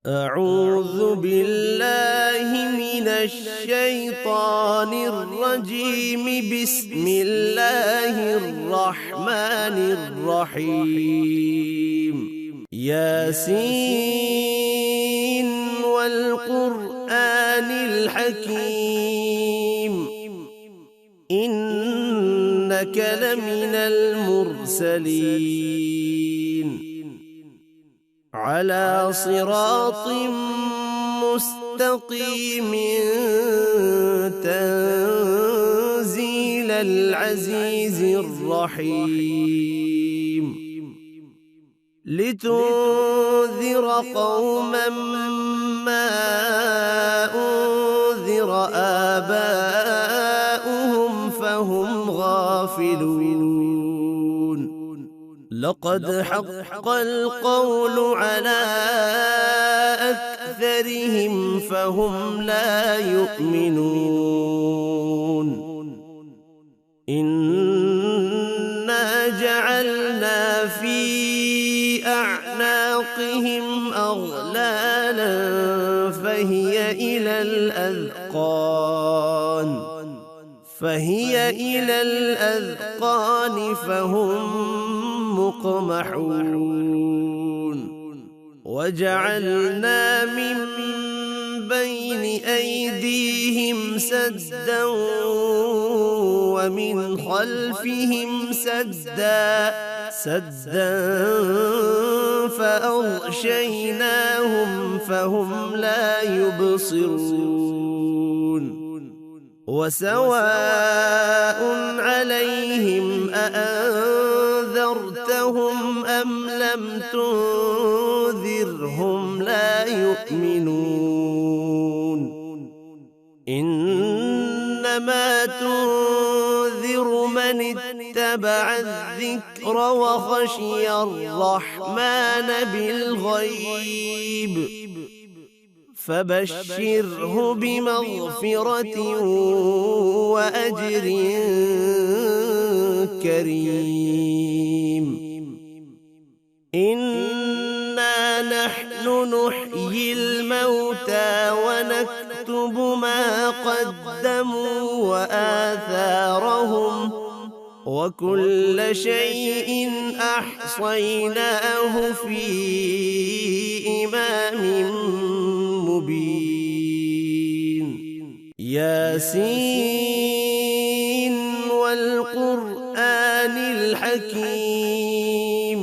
أعوذ بالله من الشيطان الرجيم. بسم الله الرحمن الرحيم. ياسين والقرآن الحكيم، إنك لمن المرسلين على صراط مستقيم. تنزيل العزيز الرحيم، لتنذر قوما ما أنذر آباؤهم فهم غافلون. لقد حق القول على أكثرهم فهم لا يؤمنون. إنا جعلنا في أعناقهم أغلالا فهي إلى الأذقان فهم مقمحون. وجعلنا من بين أيديهم سدا ومن خلفهم سدا فأغشيناهم فهم لا يبصرون. وسواء عليهم أأنذرتهم أم لم تنذرهم لا يؤمنون. إنما تنذر من اتبع الذكر وخشي الرحمن بالغيب، فبشره بمغفرة وأجر كريم. إنا نحن نحيي الموتى ونكتب ما قدموا وآثارهم، وكل شيء أحصيناه في إمام مبين. ياسين والقرآن الحكيم،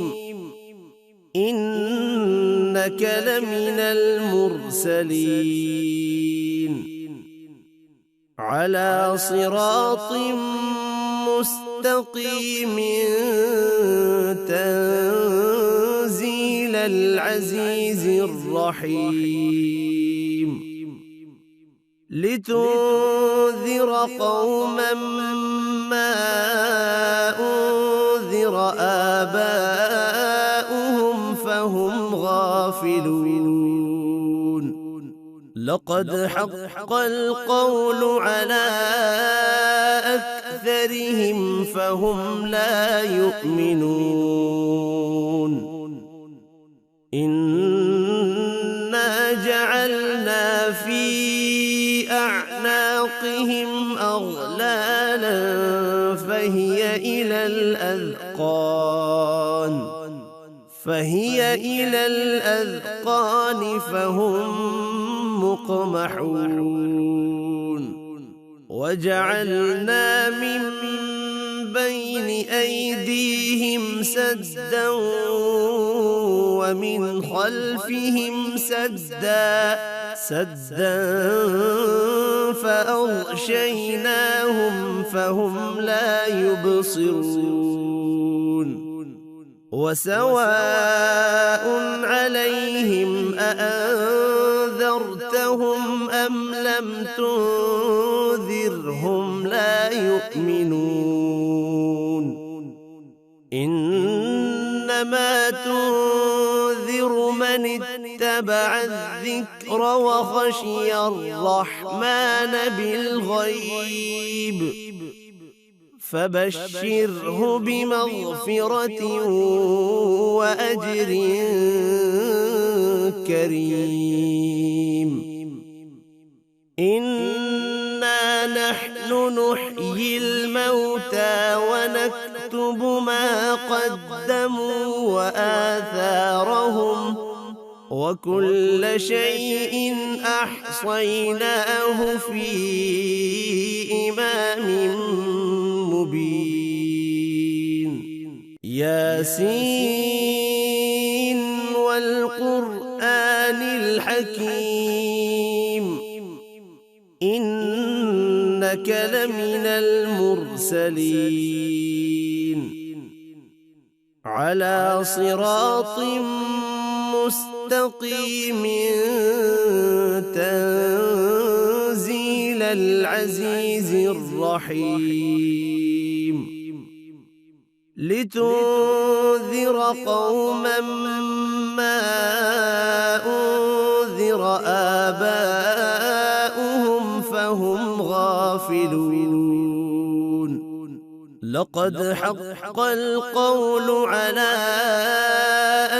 إنك لمن المرسلين على صراط مستقيم. تنزيل العزيز الرحيم، لتنذر قوما ما أنذر آباؤهم فهم غافلون. لقد حق القول على أكثرهم فهم لا يؤمنون. إنا جعلنا في أعناقهم أغلالا فهي إلى الأذقان فهم مقمحون. وجعلنا من بين أيديهم سدا ومن خلفهم سدا فأغشيناهم فهم لا يبصرون. وسواء عليهم أأنذرتهم أم لم تنذرهم لا يؤمنون. إنما تنذر من اتبع الذكر وخشي الرحمن بالغيب، فبشره بمغفرة وأجر كريم. إنا نحن نحيي الموتى ونكتب ما قدموا وآثارهم وكل شيء أحصيناه في إمام مبين. ياسين والقرآن الحكيم إنك لمن المرسلين على صراط مستقيم تنزيل العزيز الرحيم. لتنذر قوما ما أنذر آباؤهم فهم غافلون. لقد حق القول على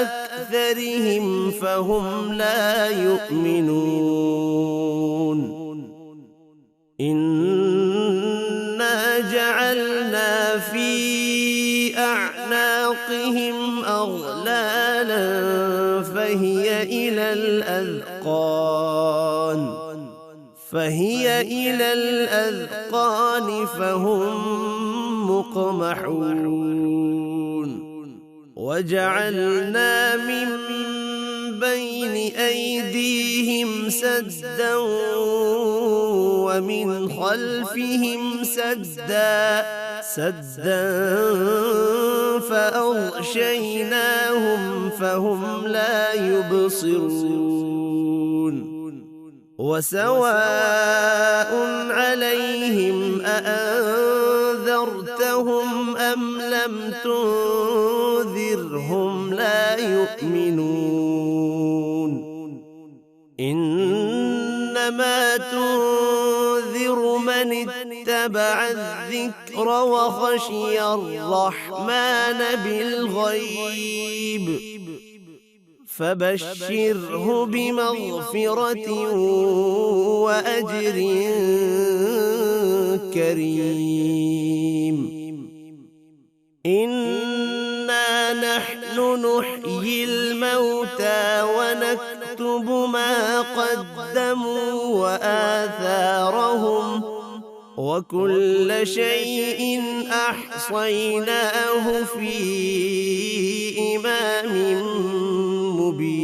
أكثرهم فهم لا يؤمنون. إنا جعلنا في أعناقهم أغلالا فهي إلى الأذقان فهم مقمحون. وجعلنا من بين أيديهم سدا ومن خلفهم سدا فأغشيناهم فهم لا يبصرون. وسواء عليهم أأنذرتهم أم لم تنذرهم لا يؤمنون. إنما تنذر من اتبع الذكر وخشي الرحمن بالغيب فبشره بمغفرة وأجر كريم. إنا نحن نحيي الموتى ونكتب ما قدموا وآثارهم وكل شيء أحصيناه في إمام مبين.